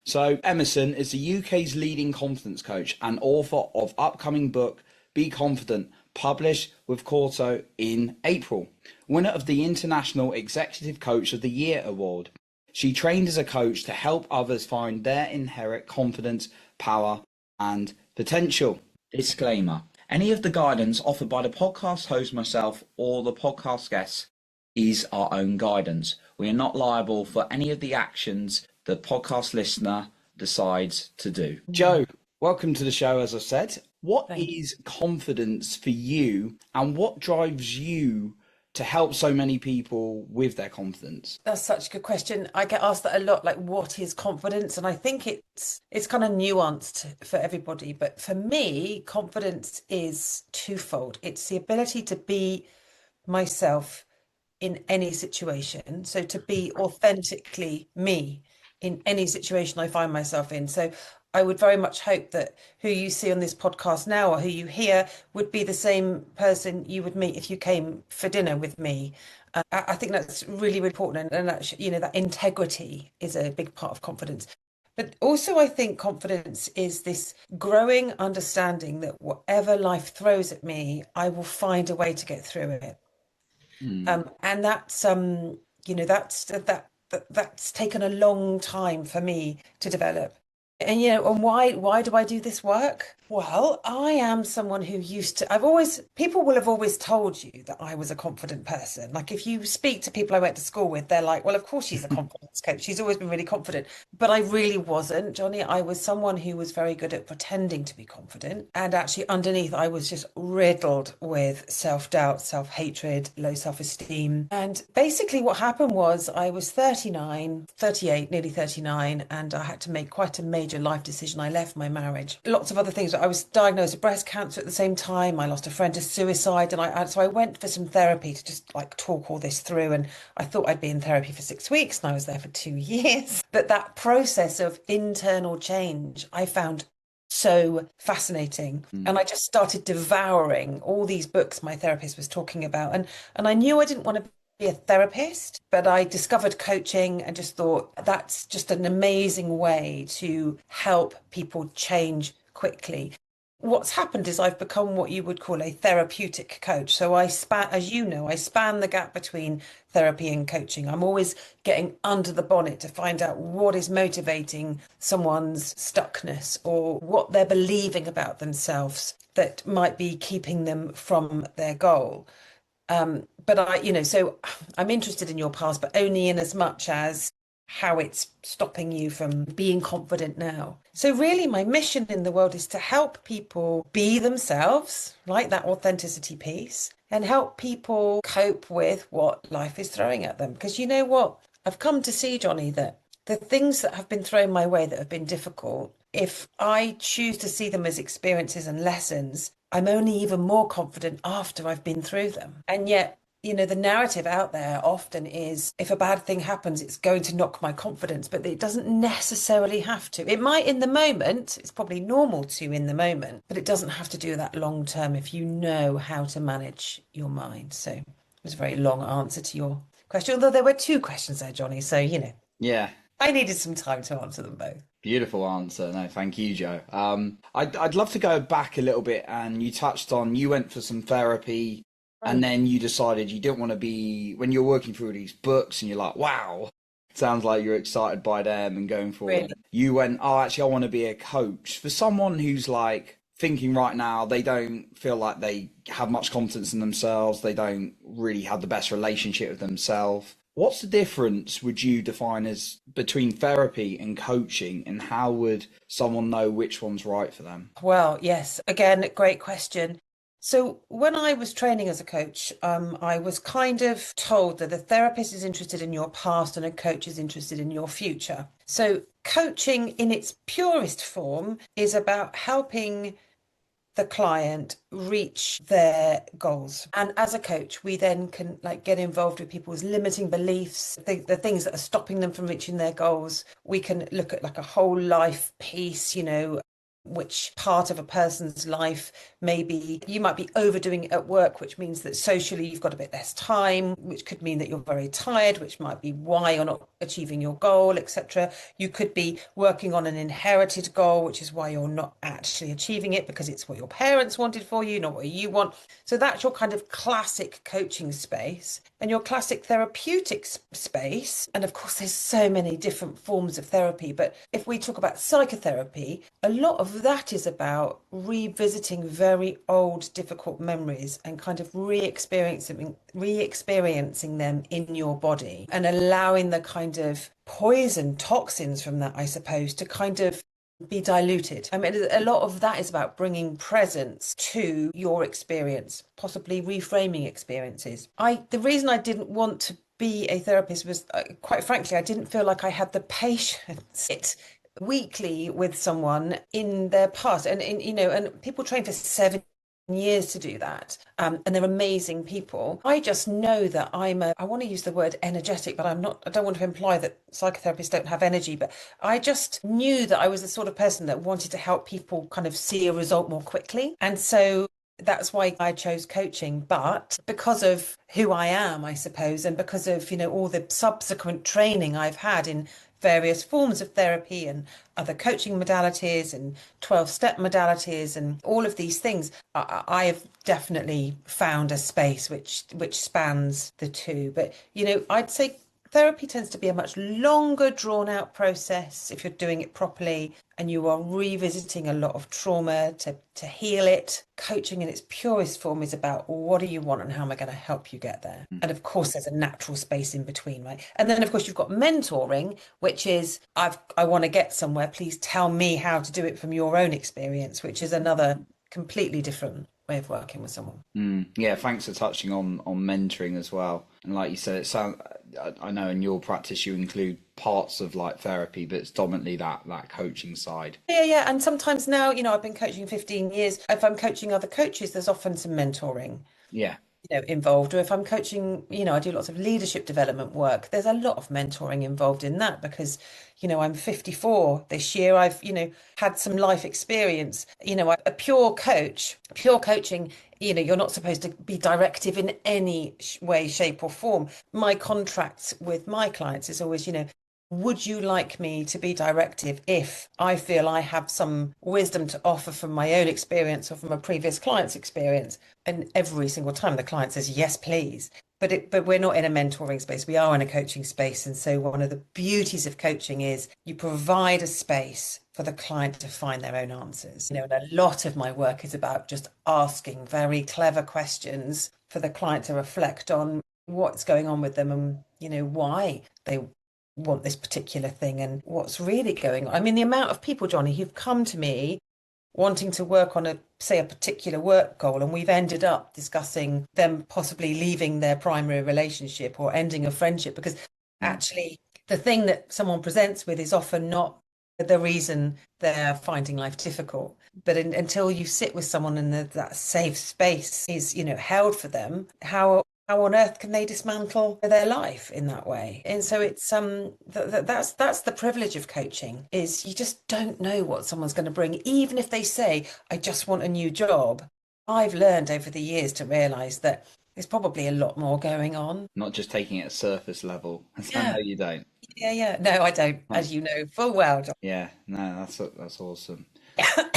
So, Emerson is the UK's leading confidence coach and author of upcoming book Be Confident, published with Quarto in April. Winner of the International Executive Coach of the Year award. She trained as a coach to help others find their inherent confidence, power, and potential. Disclaimer: any of the guidance offered by the podcast host, myself, or the podcast guests is our own guidance. We are not liable for any of the actions the podcast listener decides to do. Jo, welcome to the show, as I said. What is confidence for you, and what drives you to help so many people with their confidence? That's such a good question. I get asked that a lot, like, what is confidence? And I think it's kind of nuanced for everybody. But for me, confidence is twofold. It's the ability to be myself in any situation. So to be authentically me in any situation I find myself in. So I would very much hope that who you see on this podcast now or who you hear would be the same person you would meet if you came for dinner with me. I think that's really, really important. And that, that integrity is a big part of confidence. But also, I think confidence is this growing understanding that whatever life throws at me, I will find a way to get through it. And that's taken a long time for me to develop. And why do I do this work? Well, I am someone who people will have always told you that I was a confident person. Like, if you speak to people I went to school with, they're like, well, of course she's a confidence coach. She's always been really confident. But I really wasn't, Johnny. I was someone who was very good at pretending to be confident. And actually underneath, I was just riddled with self-doubt, self-hatred, low self-esteem. And basically what happened was I was 38, nearly 39, and I had to make quite a major life decision. I left my marriage. Lots of other things. I was diagnosed with breast cancer at the same time. I lost a friend to suicide, and so I went for some therapy to just like talk all this through. And I thought I'd be in therapy for 6 weeks, and I was there for 2 years. But that process of internal change, I found so fascinating. And I just started devouring all these books my therapist was talking about. And I knew I didn't want to be a therapist, but I discovered coaching and just thought that's just an amazing way to help people change quickly. What's happened is I've become what you would call a therapeutic coach. So I span the gap between therapy and coaching. I'm always getting under the bonnet to find out what is motivating someone's stuckness or what they're believing about themselves that might be keeping them from their goal. So I'm interested in your past, but only in as much as how it's stopping you from being confident now. So really, my mission in the world is to help people be themselves, like that authenticity piece, and help people cope with what life is throwing at them. Because you know what? I've come to see, Johnny, that the things that have been thrown my way that have been difficult, if I choose to see them as experiences and lessons, I'm only even more confident after I've been through them. And yet, the narrative out there often is if a bad thing happens, it's going to knock my confidence, but it doesn't necessarily have to. It might in the moment, it's probably normal to in the moment, but it doesn't have to do that long term if you know how to manage your mind. So it was a very long answer to your question, although there were two questions there, Johnny. So, Yeah. I needed some time to answer them both. Beautiful answer. No, thank you, Jo. I'd love to go back a little bit, and you touched on you went for some therapy, and then you decided you didn't want to be when you're working through these books, and you're like, wow, sounds like you're excited by them and going for Really? it. You went, oh, actually, I want to be a coach. For someone who's like thinking right now, they don't feel like they have much confidence in themselves, they don't really have the best relationship with themselves. What's the difference would you define as between therapy and coaching, and how would someone know which one's right for them? Well, yes, again, great question. So when I was training as a coach, I was kind of told that a therapist is interested in your past and a coach is interested in your future. So coaching in its purest form is about helping the client reach their goals. And as a coach, we then can get involved with people's limiting beliefs, the things that are stopping them from reaching their goals. We can look at like a whole life piece, which part of a person's life maybe you might be overdoing it at work, which means that socially you've got a bit less time, which could mean that you're very tired, which might be why you're not achieving your goal, etc. You could be working on an inherited goal, which is why you're not actually achieving it because it's what your parents wanted for you, not what you want. So that's your kind of classic coaching space and your classic therapeutic space. And of course, there's so many different forms of therapy. But if we talk about psychotherapy, a lot of that is about revisiting very old, difficult memories and kind of re-experiencing them in your body and allowing the kind of poison toxins from that, I suppose, to kind of be diluted. I mean, a lot of that is about bringing presence to your experience, possibly reframing experiences. The reason I didn't want to be a therapist was, quite frankly, I didn't feel like I had the patience weekly with someone in their past, and and people train for 7 years to do that, and they're amazing people. I just know that I want to use the word energetic, but I don't want to imply that psychotherapists don't have energy, but I just knew that I was the sort of person that wanted to help people kind of see a result more quickly. And so that's why I chose coaching. But because of who I am, I suppose, and because of, all the subsequent training I've had in various forms of therapy and other coaching modalities and 12-step modalities and all of these things, I have definitely found a space which spans the two. But, I'd say therapy tends to be a much longer, drawn out process if you're doing it properly and you are revisiting a lot of trauma to heal it. Coaching in its purest form is about what do you want and how am I going to help you get there? And of course, there's a natural space in between, right? And then, of course, you've got mentoring, which is I want to get somewhere. Please tell me how to do it from your own experience, which is another completely different way of working with someone. Yeah, thanks for touching on mentoring as well. And like you said, it sounds. I know in your practice you include parts of like therapy, but it's dominantly that coaching side. Yeah. And sometimes now, I've been coaching 15 years. If I'm coaching other coaches, there's often some mentoring, Yeah. involved. Or if I'm coaching, I do lots of leadership development work. There's a lot of mentoring involved in that because, I'm 54 this year. I've, had some life experience. A pure coaching, you're not supposed to be directive in any way, shape, or form. My contract with my clients is always, would you like me to be directive if I feel I have some wisdom to offer from my own experience or from a previous client's experience? And every single time the client says, yes, please. But we're not in a mentoring space. We are in a coaching space. And so one of the beauties of coaching is you provide a space for the client to find their own answers. And a lot of my work is about just asking very clever questions for the client to reflect on what's going on with them and, why they want this particular thing and what's really going on. I mean, the amount of people, Johnny, who've come to me wanting to work on a particular work goal, and we've ended up discussing them possibly leaving their primary relationship or ending a friendship because actually the thing that someone presents with is often not the reason they're finding life difficult. But until you sit with someone and that safe space is, held for them, how on earth can they dismantle their life in that way? And so it's that's the privilege of coaching, is you just don't know what someone's going to bring, even if they say, I just want a new job. I've learned over the years to realize that there's probably a lot more going on. Not just taking it at surface level. I Yeah. know you don't. Yeah. No, I don't, Oh, as you know full well, John. yeah, no, that's awesome.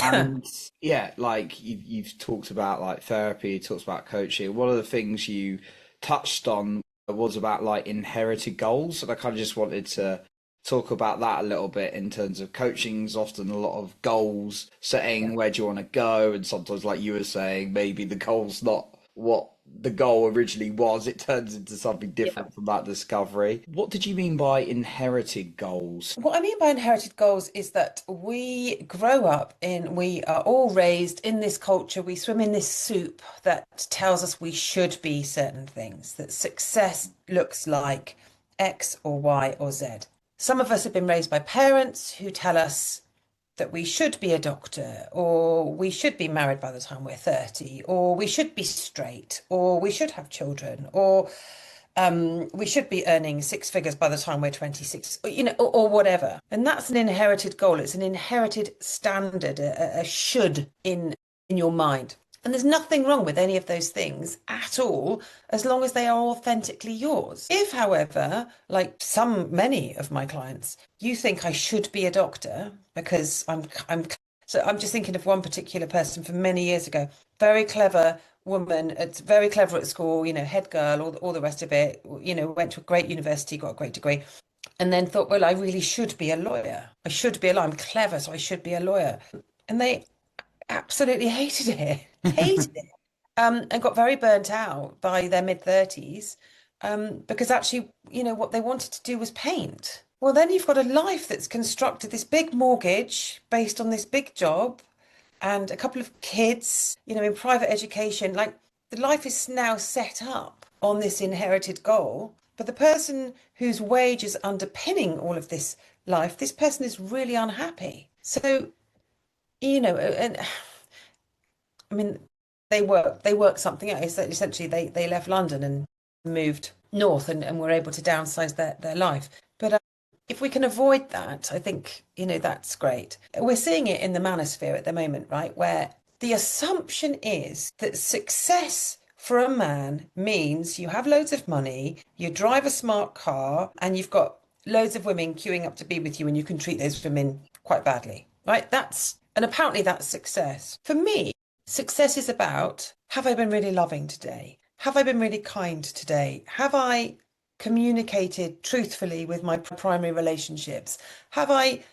And yeah, like you've talked about like therapy, you talked about coaching. One of the things you touched on was about like inherited goals, and I kind of just wanted to talk about that a little bit in terms of coaching's often a lot of goals setting, where do you want to go, and sometimes like you were saying, maybe the goal's not what the goal originally was, it turns into something different from that discovery. What did you mean by inherited goals? What I mean by inherited goals is that we grow up we are all raised in this culture, we swim in this soup that tells us we should be certain things, that success looks like X or Y or Z. Some of us have been raised by parents who tell us that we should be a doctor, or we should be married by the time we're 30, or we should be straight, or we should have children, or we should be earning six figures by the time we're 26, or whatever. And that's an inherited goal. It's an inherited standard, a should in your mind. And there's nothing wrong with any of those things at all, as long as they are authentically yours. If, however, like many of my clients, you think I should be a doctor because so I'm just thinking of one particular person from many years ago, very clever woman, it's very clever at school, head girl, all the rest of it, went to a great university, got a great degree, and then thought, well, I really should be a lawyer. I should be a lawyer. I'm clever, so I should be a lawyer. And they absolutely hated it, hated it, and got very burnt out by their mid-30s, because actually, what they wanted to do was paint. Well, then you've got a life that's constructed this big mortgage based on this big job and a couple of kids, in private education. Like the life is now set up on this inherited goal. But the person whose wage is underpinning all of this life, this person is really unhappy. So, and I mean, they work something out. Essentially, they left London and moved north and were able to downsize their life. But if we can avoid that, I think, that's great. We're seeing it in the manosphere at the moment, right? Where the assumption is that success for a man means you have loads of money, you drive a smart car, and you've got loads of women queuing up to be with you, and you can treat those women quite badly, right? And apparently that's success. For me, success is about, have I been really loving today? Have I been really kind today? Have I communicated truthfully with my primary relationships? Have I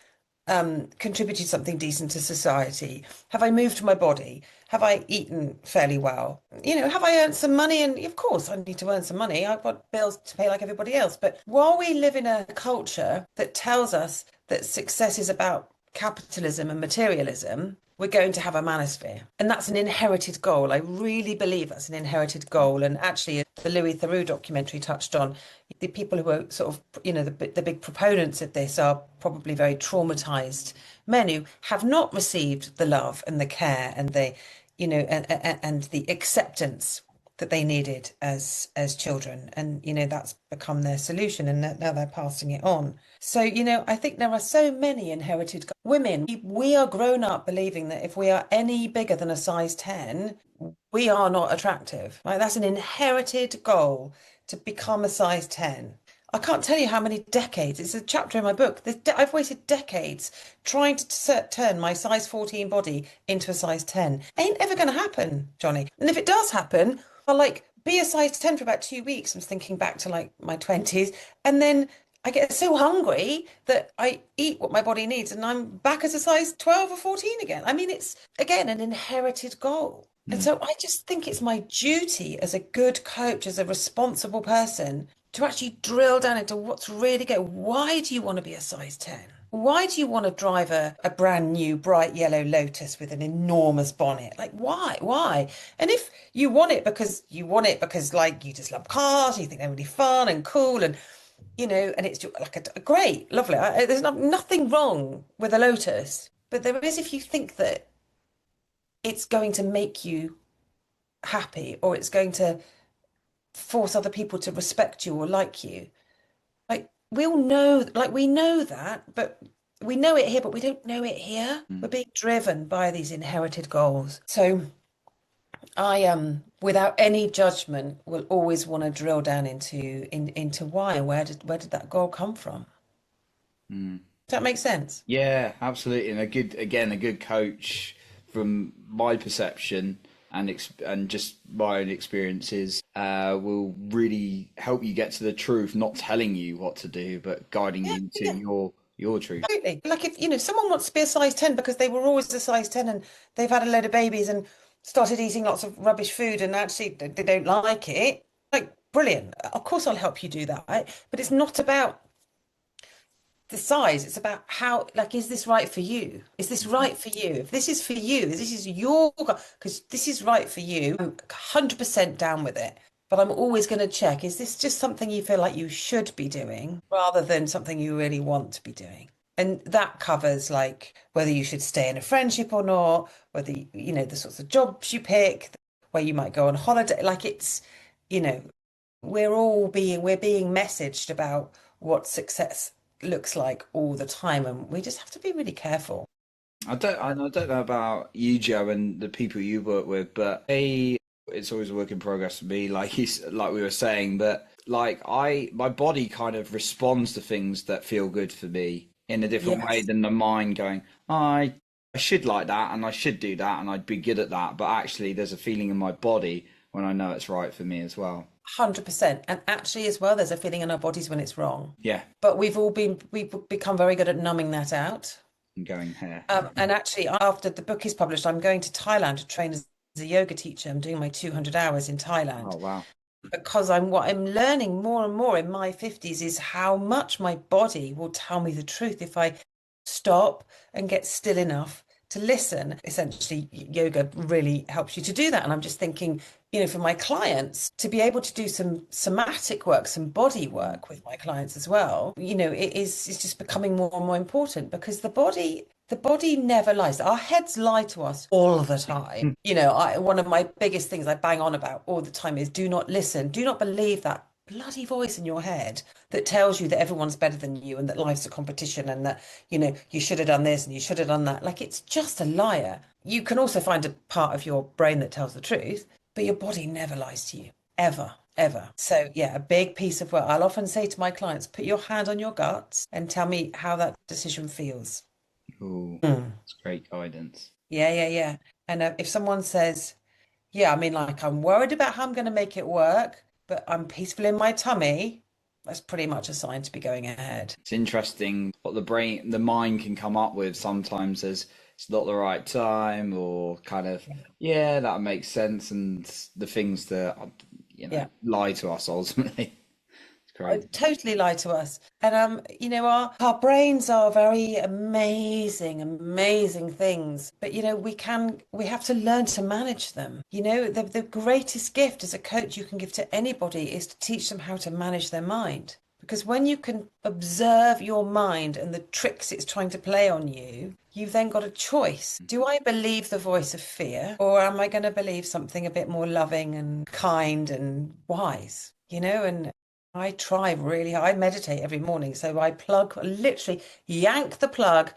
contributed something decent to society? Have I moved my body? Have I eaten fairly well? Have I earned some money? And of course, I need to earn some money. I've got bills to pay like everybody else. But while we live in a culture that tells us that success is about capitalism and materialism, we're going to have a manosphere. And that's an inherited goal. I really believe that's an inherited goal. And actually, the Louis Theroux documentary touched on the people who are sort of, the big proponents of this are probably very traumatized men who have not received the love and the care and and the acceptance that they needed as children. And that's become their solution, and now they're passing it on. So I think there are so many inherited women. We are grown up believing that if we are any bigger than a size 10, we are not attractive, right? That's an inherited goal, to become a size 10. I can't tell you how many decades. It's a chapter in my book. I've wasted decades trying to turn my size 14 body into a size 10. Ain't ever going to happen, Johnny. And if it does happen, I'll be a size 10 for about 2 weeks. I'm thinking back to my 20s. And then I get so hungry that I eat what my body needs and I'm back as a size 12 or 14 again. I mean, it's again an inherited goal. And so I just think it's my duty as a good coach, as a responsible person, to actually drill down into what's really good. Why do you want to be a size 10? Why do you want to drive a brand new bright yellow Lotus with an enormous bonnet? Like, why? Why? And if you want it because you just love cars, you think they're really fun and cool, and and it's like a great, lovely. There's nothing wrong with a Lotus, but there is if you think that it's going to make you happy or it's going to force other people to respect you or like you. Like we all know, we know that, but we know it here, but we don't know it here. We're being driven by these inherited goals. So I without any judgment, will always want to drill down into why and where did that goal come from? Does that make sense? Yeah, absolutely. And a good coach, from my perception and just my own experiences, will really help you get to the truth, not telling you what to do, but guiding you Yeah, into your truth. absolutely. Like if someone wants to be a size 10 because they were always a size 10 and they've had a load of babies and started eating lots of rubbish food and actually they don't like it, like brilliant. Of course I'll help you do that, right? But it's not about the size. It's about how, is this right for you? Is this right for you? If this is for you, this is your, because this is right for you, I'm 100% down with it. But I'm always going to check, is this just something you feel like you should be doing rather than something you really want to be doing? And that covers whether you should stay in a friendship or not, whether, the sorts of jobs you pick, where you might go on holiday. It's, you know, we're being messaged about what success looks like all the time, and we just have to be really careful. I don't know about you, Joe, and the people you work with, but it's always a work in progress for me. Like we were saying, but like my body kind of responds to things that feel good for me in a different way Yes. than the mind going, I should like that and I should do that and I'd be good at that. But actually, there's a feeling in my body when I know it's right for me as well. 100%. And actually, as well, there's a feeling in our bodies when it's wrong. Yeah, But we've become very good at numbing that out. and going here. And actually, after the book is published, I'm going to Thailand to train as a yoga teacher. I'm doing my 200 hours in Oh Thailand wow. because what I'm learning more and more in my 50s is how much my body will tell me the truth if I stop and get still enough to listen. Essentially, yoga really helps you to do that. And I'm just thinking, for my clients, to be able to do some somatic work, some body work with my clients as well, it's just becoming more and more important because the body never lies. Our heads lie to us all the time. One of my biggest things I bang on about all the time is do not listen, do not believe that bloody voice in your head that tells you that everyone's better than you and that life's a competition and that, you should have done this and you should have done that. Like it's just a liar. You can also find a part of your brain that tells the truth, but your body never lies to you, ever. Ever. So, yeah, a big piece of work. I'll often say to my clients, put your hand on your guts and tell me how that decision feels. Ooh, Mm. it's great guidance. Yeah, yeah, yeah. And if someone says, yeah, I mean, like, I'm worried about how I'm going to make it work, but I'm peaceful in my tummy, that's pretty much a sign to be going ahead. It's interesting what the mind can come up with sometimes as it's not the right time or kind of, yeah, that makes sense. And the things that, Yeah. lie to us ultimately. It's crazy. Totally lie to us. And our brains are very amazing, amazing things. But we have to learn to manage them. The greatest gift as a coach you can give to anybody is to teach them how to manage their mind. Because when you can observe your mind and the tricks it's trying to play on you, you've then got a choice. Do I believe the voice of fear, or am I going to believe something a bit more loving and kind and wise? And I try really hard. I meditate every morning. So literally yank the plug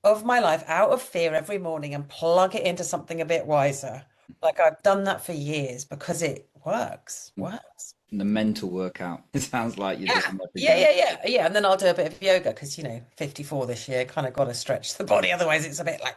of my life out of fear every morning and plug it into something a bit wiser. Like I've done that for years because it works. And the mental workout. It sounds like you're Yeah. doing every Yeah, day. yeah, yeah, yeah. And then I'll do a bit of yoga because, 54 this year, kind of got to stretch the body. Otherwise, it's a bit like,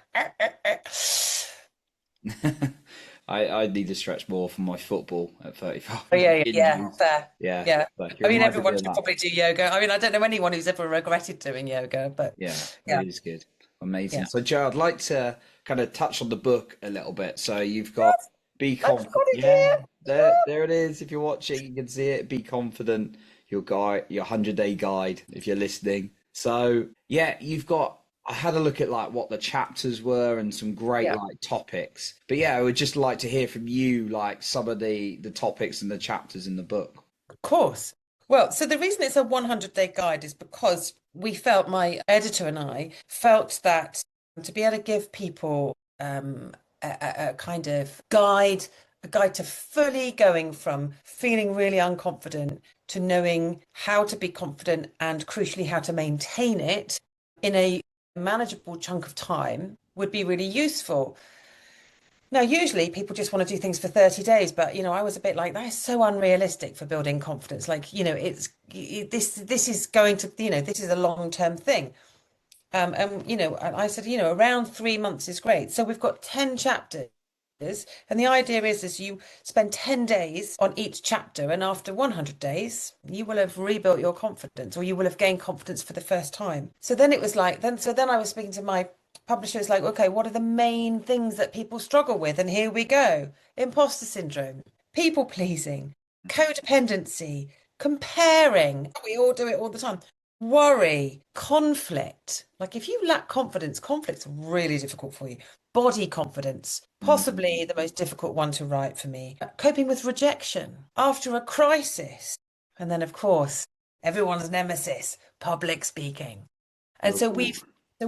I need to stretch more for my football at 35. Oh, yeah, yeah, yeah, Injuries. fair. Yeah, Yeah. like I you mean, might be everyone doing should that. probably do yoga. I mean, I don't know anyone who's ever regretted doing yoga, but Yeah, yeah, it is good. Amazing. yeah. So, Joe, I'd like to kind of touch on the book a little bit. So you've got Be I've got Confident. it Yeah, here. there it is. If you're watching, you can see it. Be Confident, your 100-day guide, if you're listening. So, yeah, I had a look at like what the chapters were and some great Yeah, like topics. But yeah, I would just like to hear from you like some of the topics and the chapters in the book. of course. Well, so the reason it's a 100-day guide is because my editor and I felt that to be able to give people a kind of a guide to fully going from feeling really unconfident to knowing how to be confident and crucially how to maintain it in a manageable chunk of time would be really useful. Now, usually people just want to do things for 30 days, but I was a bit like, that is so unrealistic for building confidence. Like, this is going to, this is a long-term thing. And I said, around 3 months is great. So we've got 10 chapters. And the idea is you spend 10 days on each chapter, and after 100 days, you will have rebuilt your confidence or you will have gained confidence for the first time. So then it was like, then I was speaking to my publisher, it's like, okay, what are the main things that people struggle with? And here we go. Imposter syndrome, people pleasing, codependency, comparing. We all do it all the time. Worry, conflict. Like if you lack confidence, conflict's really difficult for you. Body confidence, Mm. possibly the most difficult one to write for me. Coping with rejection after a crisis. And then, of course, everyone's nemesis, public speaking. And Ooh. so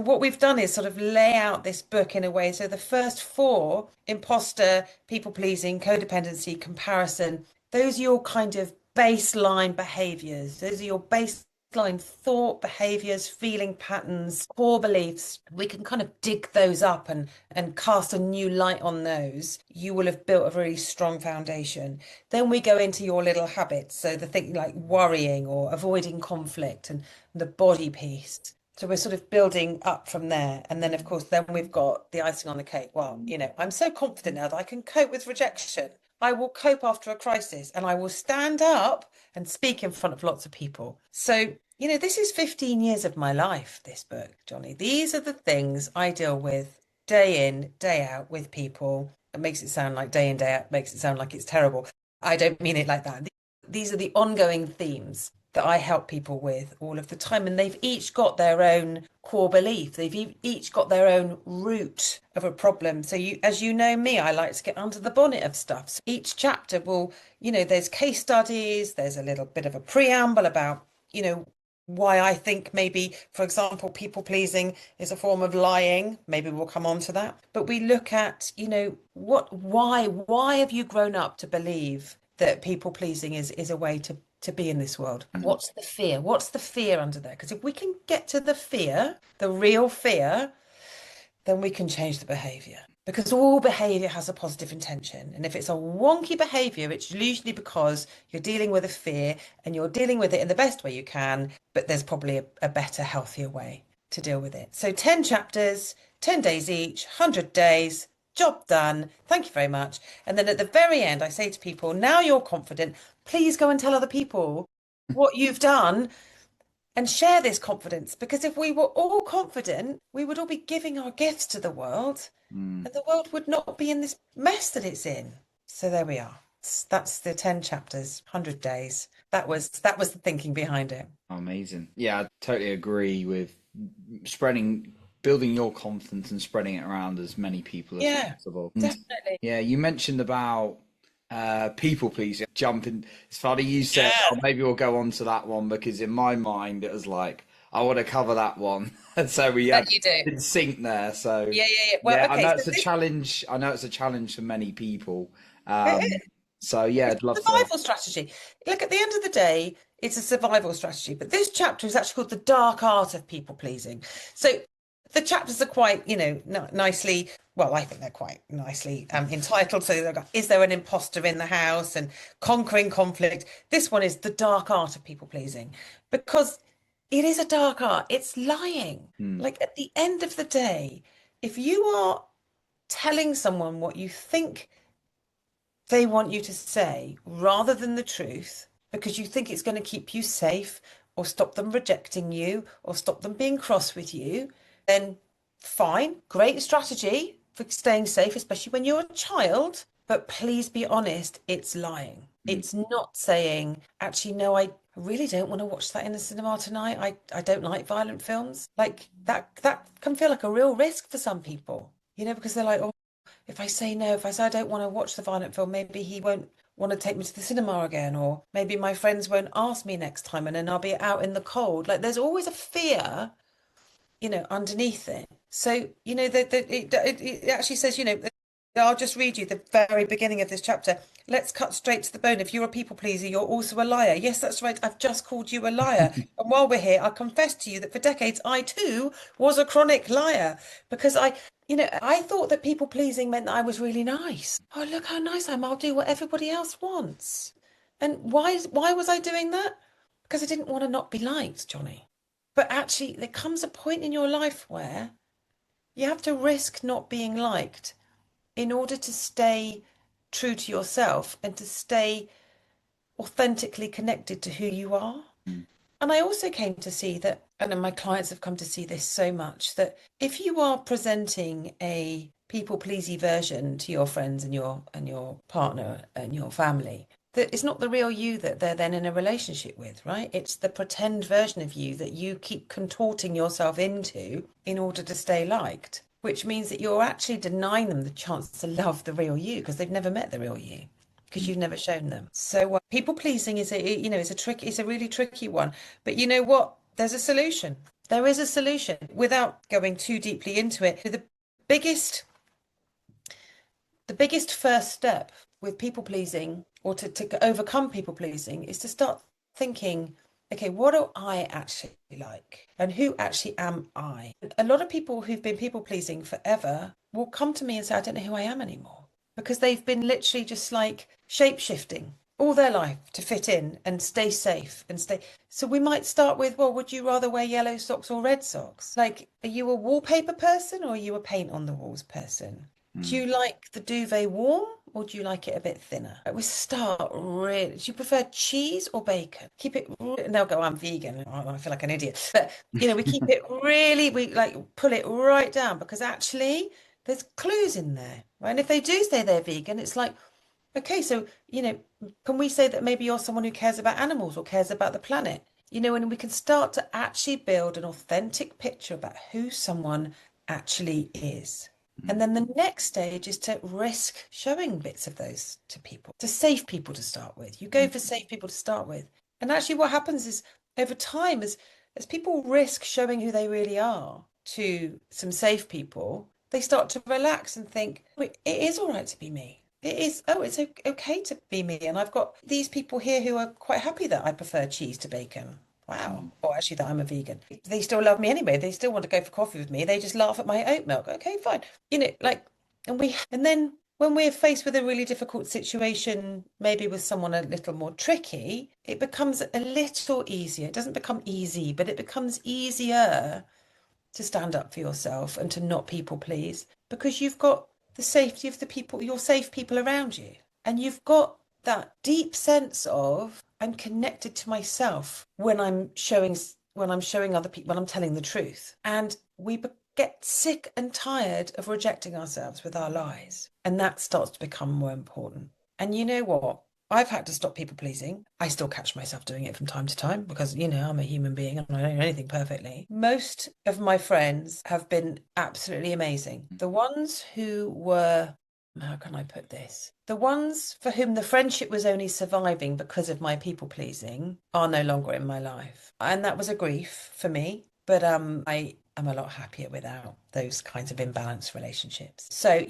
what we've done is sort of lay out this book in a way. So the first four, imposter, people pleasing, codependency, comparison, those are your kind of baseline behaviors. Those are your baseline thought, behaviors, feeling patterns, core beliefs. We can kind of dig those up and cast a new light on those. You will have built a really strong foundation. Then we go into your little habits. So the thing like worrying or avoiding conflict and the body piece. So we're sort of building up from there. And then, of course, then we've got the icing on the cake. Well, I'm so confident now that I can cope with rejection. I will cope after a crisis and I will stand up and speak in front of lots of people. So, this is 15 years of my life, this book, Johnny. These are the things I deal with day in, day out with people. It makes it sound like day in, day out, makes it sound like it's terrible. I don't mean it like that. These are the ongoing themes that I help people with all of the time. And they've each got their own core belief. They've each got their own root of a problem. So as you know me, I like to get under the bonnet of stuff. So each chapter will, there's case studies, there's a little bit of a preamble about, why I think maybe, for example, people pleasing is a form of lying. Maybe we'll come on to that. But we look at, why have you grown up to believe that people pleasing is a way to be in this world? What's the fear? What's the fear under there? Because if we can get to the fear, the real fear, then we can change the behavior. Because all behavior has a positive intention. And if it's a wonky behavior, it's usually because you're dealing with a fear and you're dealing with it in the best way you can, but there's probably a better, healthier way to deal with it. So 10 chapters, 10 days each, 100 days, job done. Thank you very much. And then at the very end, I say to people, now you're confident, please go and tell other people what you've done and share this confidence. Because if we were all confident, we would all be giving our gifts to the world and the world would not be in this mess that it's in. So there we are. That's the 10 chapters, 100 days. That was the thinking behind it. Amazing. Yeah, I totally agree with building your confidence and spreading it around as many people as possible. Definitely. Yeah, you mentioned about people pleasing, jumping. It's funny you said, oh, maybe we'll go on to that one, because in my mind it was like, I want to cover that one. So we had in sync there. So yeah. Well, yeah, okay, I know it's a challenge. I know it's a challenge for many people. So yeah, it's I'd love a survival strategy. Look, at the end of the day, it's a survival strategy. But this chapter is actually called The Dark Art of People Pleasing. So the chapters are quite, nicely, well, I think they're quite nicely entitled. So they've got, is there an imposter in the house, and conquering conflict? This one is The Dark Art of People Pleasing, because it is a dark art. It's lying. Like at the end of the day, if you are telling someone what you think they want you to say rather than the truth, because you think it's going to keep you safe or stop them rejecting you or stop them being cross with you, then fine, great strategy for staying safe, especially when you're a child. But please be honest, it's lying. It's not saying, actually, no, I really don't want to watch that in the cinema tonight. I don't like violent films. Like that can feel like a real risk for some people, because they're like, oh, if I say no, if I say I don't want to watch the violent film, maybe he won't want to take me to the cinema again, or maybe my friends won't ask me next time and then I'll be out in the cold. Like there's always a fear, underneath it. So, it actually says, I'll just read you the very beginning of this chapter. Let's cut straight to the bone. If you're a people pleaser, you're also a liar. Yes, that's right. I've just called you a liar. And while we're here, I'll confess to you that for decades, I too was a chronic liar, because I thought that people pleasing meant that I was really nice. Oh, look how nice I am. I'll do what everybody else wants. And why was I doing that? Because I didn't want to not be liked, Johnny. But actually, there comes a point in your life where you have to risk not being liked in order to stay true to yourself and to stay authentically connected to who you are. And I also came to see that, and my clients have come to see this so much, that if you are presenting a people pleasy version to your friends and your partner and your family, that it's not the real you that they're then in a relationship with, right? It's the pretend version of you that you keep contorting yourself into in order to stay liked, which means that you're actually denying them the chance to love the real you, because they've never met the real you, because you've never shown them. So people pleasing is it's a really tricky one. But you know what? There's a solution. There is a solution. Without going too deeply into it, the biggest first step with people pleasing or to overcome people pleasing is to start thinking, okay, what do I actually like? And who actually am I? A lot of people who've been people pleasing forever will come to me and say, I don't know who I am anymore, because they've been literally just like shape shifting all their life to fit in and stay safe and stay. So we might start with, well, would you rather wear yellow socks or red socks? Like, are you a wallpaper person or are you a paint on the walls person? Do Mm. you like the duvet warm or do you like it a bit thinner? We start really. Do you prefer cheese or bacon? Keep it. And they'll go, I'm vegan. I feel like an idiot. But, we keep it really, we like pull it right down, because actually there's clues in there, right? And if they do say they're vegan, it's like, okay, so, can we say that maybe you're someone who cares about animals or cares about the planet? And we can start to actually build an authentic picture about who someone actually is. And then the next stage is to risk showing bits of those to people, to safe people to start with. You go for safe people to start with. And actually what happens is over time, as people risk showing who they really are to some safe people, they start to relax and think, "Wait, it is all right to be me. It is, oh, it's okay to be me. And I've got these people here who are quite happy that I prefer cheese to bacon. Wow. Mm. Or actually that I'm a vegan. They still love me anyway. They still want to go for coffee with me. They just laugh at my oat milk. Okay, fine. Like, and then when we're faced with a really difficult situation, maybe with someone a little more tricky, it becomes a little easier. It doesn't become easy, but it becomes easier to stand up for yourself and to not people please, because you've got the safety of the people, your safe people around you. And you've got that deep sense of, I'm connected to myself when I'm showing other people, when I'm telling the truth. And we get sick and tired of rejecting ourselves with our lies. And that starts to become more important. And you know what? I've had to stop people pleasing. I still catch myself doing it from time to time because, I'm a human being and I don't do anything perfectly. Most of my friends have been absolutely amazing. The ones who were, how can I put this? The ones for whom the friendship was only surviving because of my people pleasing are no longer in my life. And that was a grief for me. But I am a lot happier without those kinds of imbalanced relationships. So,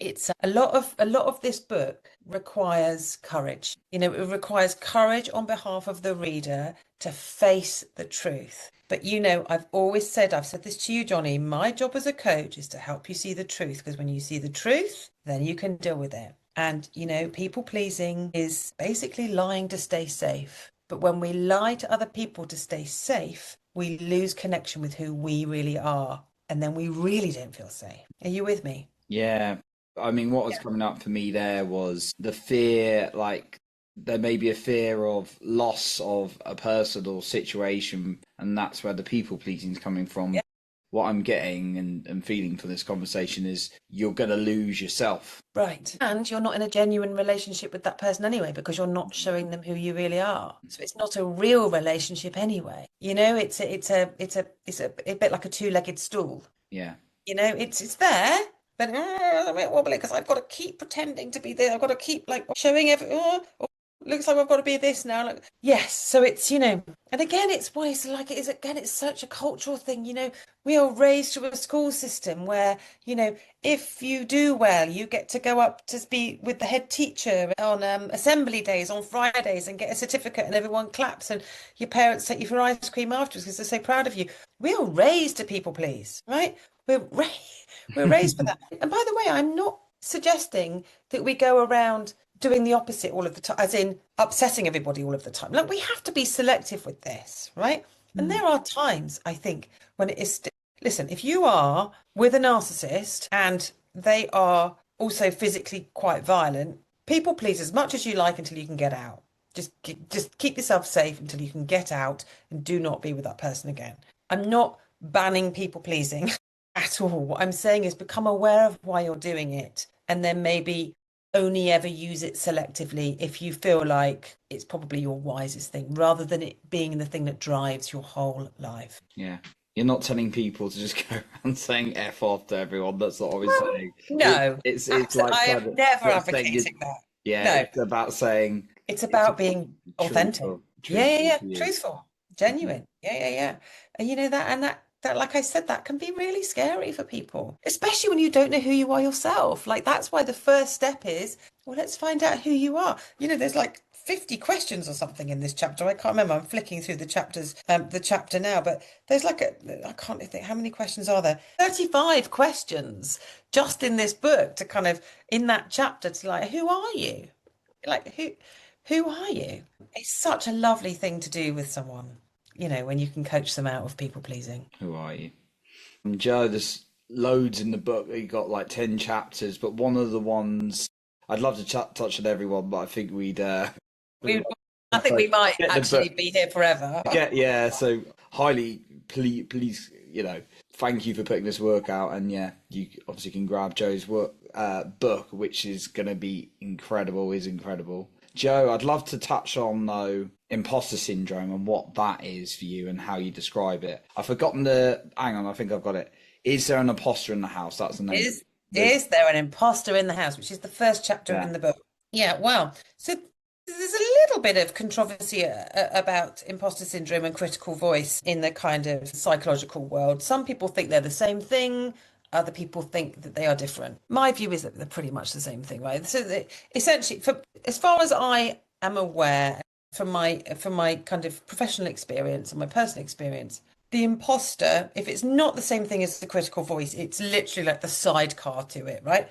it's a lot of this book requires courage. It requires courage on behalf of the reader to face the truth. But I've said this to you, Johnny, my job as a coach is to help you see the truth, because when you see the truth, then you can deal with it. And, people pleasing is basically lying to stay safe. But when we lie to other people to stay safe, we lose connection with who we really are. And then we really don't feel safe. Are you with me? Yeah. I mean, what was coming up for me there was the fear, like there may be a fear of loss of a person or situation, and that's where the people pleasing is coming from. Yeah. What I'm getting and feeling for this conversation is you're going to lose yourself. Right. And you're not in a genuine relationship with that person anyway, because you're not showing them who you really are. So it's not a real relationship anyway. It's a bit like a two-legged stool. Yeah. It's there, but a bit wobbly because I've got to keep pretending to be there. I've got to keep like showing looks like I've got to be this now. Like, yes, so it's, and again, it's why it's like it is again, it's such a cultural thing. We are raised to a school system where, if you do well, you get to go up to be with the head teacher on assembly days on Fridays and get a certificate and everyone claps and your parents take you for ice cream afterwards because they're so proud of you. We are raised to people please, right? We're raised for that. And by the way, I'm not suggesting that we go around doing the opposite all of the time, as in upsetting everybody all of the time. Like, we have to be selective with this, right? And there are times, I think, when it is. Listen, if you are with a narcissist and they are also physically quite violent, people please as much as you like until you can get out. Just keep yourself safe until you can get out and do not be with that person again. I'm not banning people pleasing at all. What I'm saying is become aware of why you're doing it, and then maybe only ever use it selectively if you feel like it's probably your wisest thing, rather than it being the thing that drives your whole life. Yeah. You're not telling people to just go around saying F off to everyone. That's not what we're saying. No, It's like I kind am of never that's saying you, advocating that. yeah, No, it's about saying it's it's about being authentic. truthful, Yeah, yeah, truthful yeah. to you. Truthful, genuine. Yeah, yeah, yeah. And you know that, and that, like I said, that can be really scary for people, especially when you don't know who you are yourself. Like that's why the first step is, well, let's find out who you are. There's like 50 questions or something in this chapter. I can't remember. I'm flicking through the chapter now, but there's like I can't think how many questions are there? 35 questions just in this book to kind of in that chapter to like, who are you? Like who are you? It's such a lovely thing to do with someone, when you can coach them out of people pleasing. Who are you? And Joe, there's loads in the book. You got like 10 chapters, but one of the ones I'd love to touch on everyone, but I think We, I think we might get the actually book. be here forever. Yeah. So highly, please, thank you for putting this work out, and yeah, you obviously can grab Joe's book, which is going to be incredible. Is incredible. Joe, I'd love to touch on though imposter syndrome and what that is for you and how you describe it. I've forgotten hang on, I think I've got it. Is there an imposter in the house? That's the name. Is there an imposter in the house, which is the first chapter Yeah. in the book? Yeah, well, so there's a little bit of controversy about imposter syndrome and critical voice in the kind of psychological world. Some people think they're the same thing. Other people think that they are different. My view is that they're pretty much the same thing, right? So essentially, as far as I am aware, from my kind of professional experience and my personal experience, the imposter, if it's not the same thing as the critical voice, it's literally like the sidecar to it, right?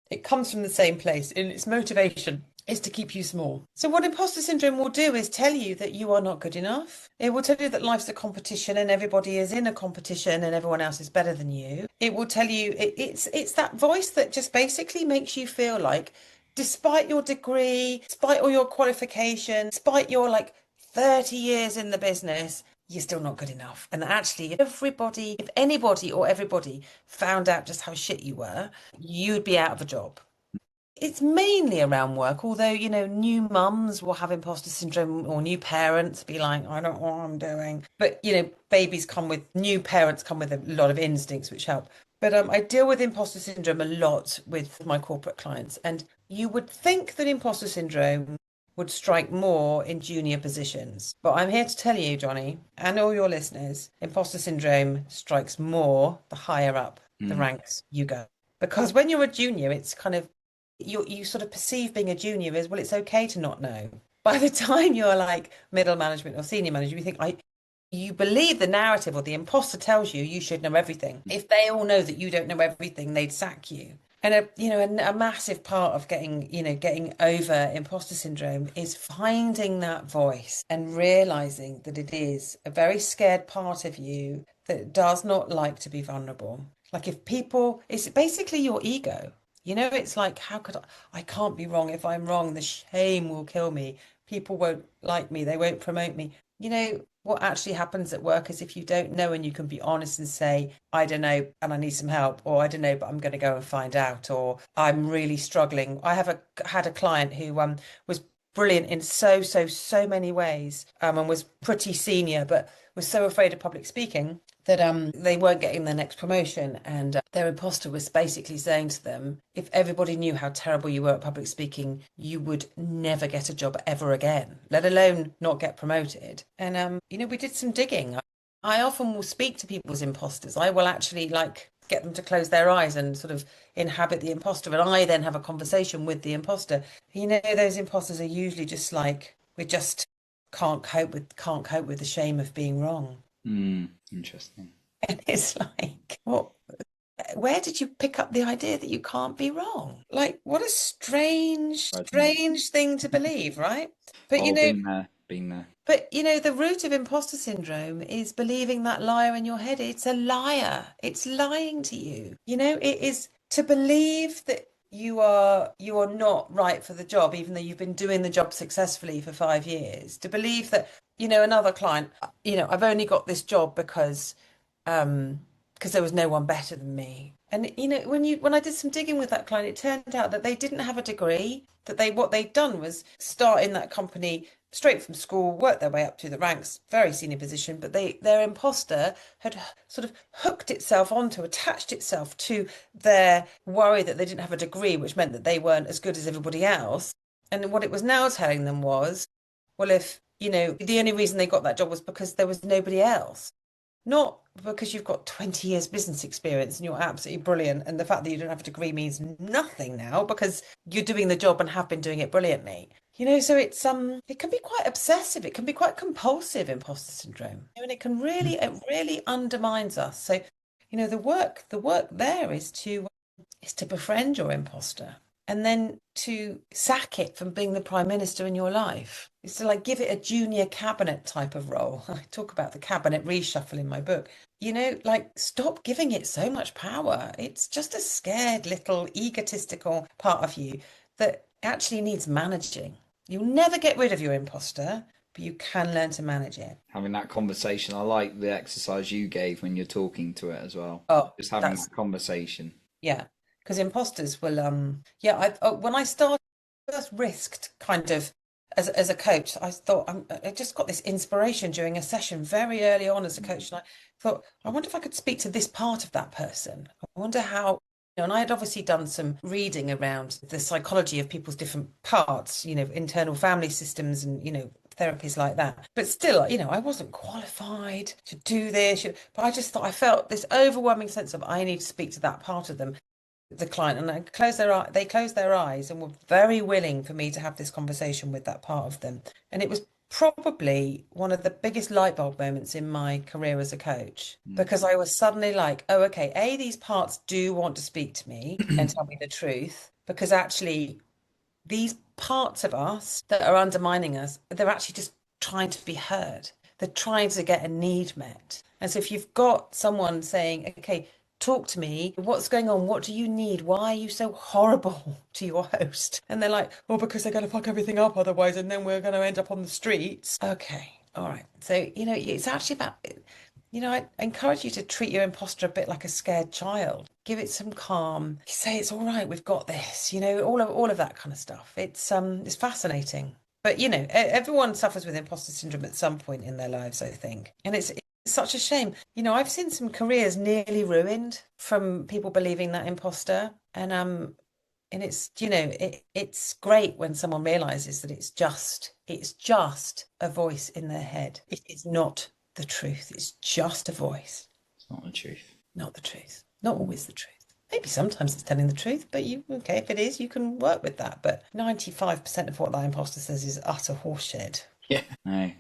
It comes from the same place, and its motivation is to keep you small. So what imposter syndrome will do is tell you that you are not good enough. It will tell you that life's a competition and everybody is in a competition and everyone else is better than you. It will tell you it's that voice that just basically makes you feel like despite your degree, despite all your qualifications, despite your like 30 years in the business, you're still not good enough. And actually, if anybody or everybody found out just how shit you were, you'd be out of a job. It's mainly around work, although, new mums will have imposter syndrome or new parents be like, I don't know what I'm doing. But, new parents come with a lot of instincts which help. But I deal with imposter syndrome a lot with my corporate clients. And you would think that imposter syndrome would strike more in junior positions. But I'm here to tell you, Johnny, and all your listeners, imposter syndrome strikes more the higher up the ranks you go. Because when you're a junior, it's kind of you sort of perceive being a junior as, well, it's okay to not know. By the time you're like middle management or senior manager, you think you believe the narrative, or the imposter tells you you should know everything. If they all know that you don't know everything, they'd sack you. And a massive part of getting over imposter syndrome is finding that voice and realizing that it is a very scared part of you that does not like to be vulnerable. Like it's basically your ego. It's like, how could I can't be wrong. If I'm wrong, the shame will kill me. People won't like me. They won't promote me. What actually happens at work is if you don't know and you can be honest and say, I don't know and I need some help, or I don't know, but I'm going to go and find out, or I'm really struggling. I had a client who was brilliant in so many ways, and was pretty senior, but was so afraid of public speaking that they weren't getting their next promotion, and their imposter was basically saying to them, if everybody knew how terrible you were at public speaking, you would never get a job ever again, let alone not get promoted. And we did some digging. I often will speak to people's imposters. I will actually like get them to close their eyes and sort of inhabit the imposter, and I then have a conversation with the imposter. Those imposters are usually just like, we just can't cope with the shame of being wrong. Interesting. And it's like, well, where did you pick up the idea that you can't be wrong? Like, what a strange thing to believe, right? But been there. But the root of imposter syndrome is believing that liar in your head. It's a liar. It's lying to you. It is to believe that you are not right for the job, even though you've been doing the job successfully for 5 years. To believe that, another client, I've only got this job because there was no one better than me. And when I did some digging with that client, it turned out that they didn't have a degree, that what they'd done was start in that company straight from school, work their way up through the ranks, very senior position, but their imposter had sort of attached itself to their worry that they didn't have a degree, which meant that they weren't as good as everybody else. And what it was now telling them was, well, if, the only reason they got that job was because there was nobody else. not because you've got 20 years business experience and you're absolutely brilliant. And the fact that you don't have a degree means nothing now because you're doing the job and have been doing it brilliantly. So it can be quite obsessive. It can be quite compulsive, imposter syndrome. And it really undermines us. So, the work there is to befriend your imposter and then to sack it from being the prime minister in your life. It's to like give it a junior cabinet type of role. I talk about the cabinet reshuffle in my book. Like stop giving it so much power. It's just a scared little egotistical part of you that actually needs managing. You'll never get rid of your imposter, but you can learn to manage it. Having that conversation. I like the exercise you gave when you're talking to it as well. Oh, Just having that's that conversation. yeah. Because imposters will yeah, when I started first risked kind of as a coach, I thought I just got this inspiration during a session very early on as a coach, and I thought, I wonder if I could speak to this part of that person. I wonder how, and I had obviously done some reading around the psychology of people's different parts, internal family systems and, therapies like that. But still, I wasn't qualified to do this, but I just thought I felt this overwhelming sense of I need to speak to that part of them, the client, and they closed their eyes and were very willing for me to have this conversation with that part of them. And it was probably one of the biggest light bulb moments in my career as a coach, because I was suddenly like, oh, okay, these parts do want to speak to me and tell me the truth, because actually these parts of us that are undermining us, they're actually just trying to be heard. They're trying to get a need met. And so if you've got someone saying, okay, talk to me, what's going on? What do you need? Why are you so horrible to your host? And they're like, well, because they're going to fuck everything up otherwise, and then we're going to end up on the streets. Okay, all right. So, it's actually about, I encourage you to treat your imposter a bit like a scared child. Give it some calm. Say it's all right. We've got this. All of that kind of stuff. It's fascinating. But everyone suffers with imposter syndrome at some point in their lives, I think, and it's such a shame. I've seen some careers nearly ruined from people believing that imposter, and it's great when someone realizes that it's just a voice in their head. It is not the truth. It's just a voice. It's not the truth. Not the truth. Not always the truth. Maybe sometimes it's telling the truth, but if it is, you can work with that. But 95% of what that imposter says is utter horseshit. Yeah, no,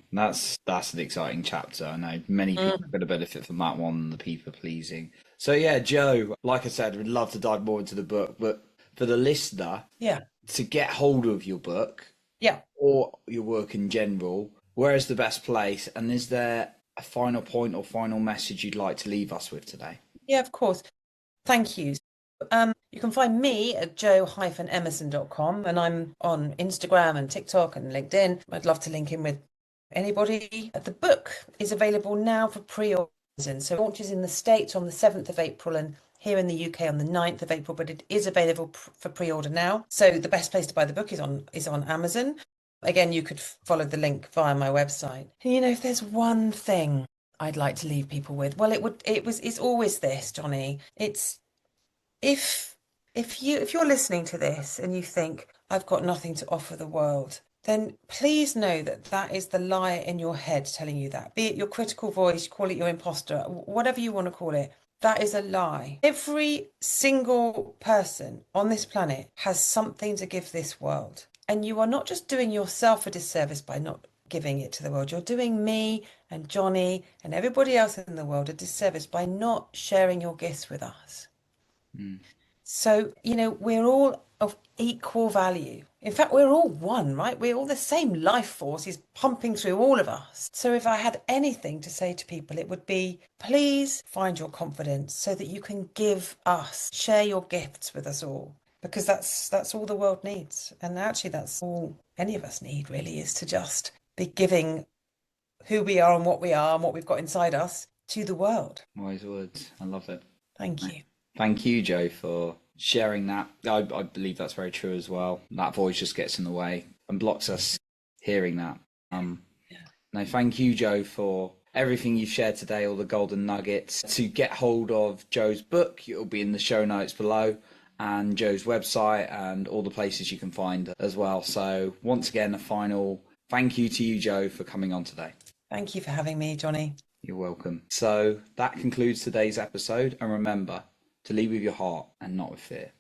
that's an exciting chapter. I know many people are going to benefit from that one, the people pleasing. So yeah, Jo, like I said, we'd love to dive more into the book, but for the listener, Yeah. to get hold of your book Yeah. or your work in general, where is the best place? And is there a final point or final message you'd like to leave us with today? Yeah, of course. Thank you. You can find me at jo-emerson.com, and I'm on Instagram and TikTok and LinkedIn. I'd love to link in with anybody. The book is available now for pre-orders, and so it launches in the States on the 7th of April and here in the UK on the 9th of April, but it is available for pre-order now. So the best place to buy the book is on Amazon. Again, you could follow the link via my website. And if there's one thing I'd like to leave people with, well, it's always this, Johnny. It's if you're listening to this and you think I've got nothing to offer the world, then please know that that is the lie in your head telling you that. Be it your critical voice, call it your imposter, whatever you want to call it. That is a lie. Every single person on this planet has something to give this world. And you are not just doing yourself a disservice by not giving it to the world. You're doing me and Johnny and everybody else in the world a disservice by not sharing your gifts with us. So, we're all of equal value. In fact, we're all one, right? We're all the same life force is pumping through all of us. So if I had anything to say to people, it would be, please find your confidence so that you can share your gifts with us all. Because that's all the world needs. And actually, that's all any of us need, really, is to just be giving who we are and what we've got inside us to the world. Wise words. I love it. Thank you. Thank you, Jo, for sharing that. I believe that's very true as well. That voice just gets in the way and blocks us hearing that. No, thank you, Jo, for everything you've shared today, all the golden nuggets. To get hold of Jo's book, it'll be in the show notes below, and Jo's website and all the places you can find as well. So once again, a final thank you to you, Jo, for coming on today. Thank you for having me, Johnny. You're welcome. So that concludes today's episode. And remember to lead with your heart and not with fear.